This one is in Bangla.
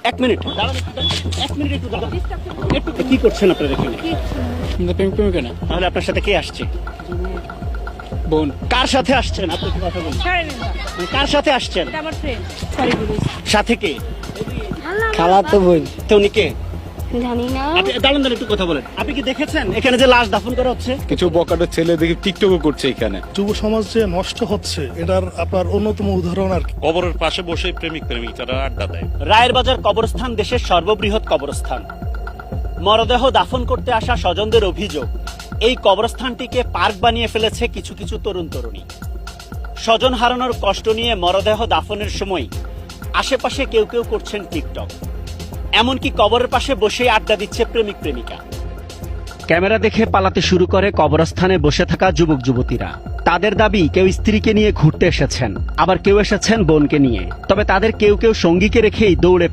এক মিনিট দাঁড়ান, এক মিনিট একটু দাঁড়ান। একটু কি করছেন আপনারা এখানে? প্রেমিকা না, তাহলে আপনার সাথে কে আসছে? বোন। কার সাথে আসছেন? আপনি একটু কথা বলুন। কার সাথে আসছেন? আমার ফ্রেন্ড, সরি বলুন। সাথে কে? খালাতো বোন। তো উনি কে? জানি না। আপনি দাঁড়ান দাঁড়ান, একটু কথা বলেন। আপনি কি দেখেছেন এখানে যে লাশ দাফন করা হচ্ছে? কিছু বকাটা ছেলে দেখি টিকটকও করছে এখানে। যুব সমাজ যে নষ্ট হচ্ছে এটার আপনার অন্যতম উদাহরণ আর কি। কবরের পাশে বসে প্রেমিক প্রেমিকারা আড্ডা দেয়। রায়ের বাজার কবরস্থান দেশের সর্ববৃহৎ কবরস্থান। মরদেহ দাফন করতে আসা স্বজনদের অভিযোগ, এই কবরস্থানটিকে পার্ক বানিয়ে ফেলেছে কিছু কিছু তরুণ তরুণী। স্বজন হারানোর কষ্ট নিয়ে মরদেহ দাফনের সময় আশেপাশে কেউ কেউ করছেন টিকটক, এমনকি কবরের পাশে বসে আড্ডা দিচ্ছে প্রেমিক প্রেমিকা। ক্যামেরা দেখে পালাতে শুরু করে কবরস্থানে বসে থাকা যুবক যুবতীরা। তাদের দাবি কেউ স্ত্রীকে নিয়ে ঘুরতে এসেছেন, আবার কেউ এসেছেন বোনকে নিয়ে। তবে তাদের কেউ কেউ সঙ্গীকে রেখেই দৌড়ে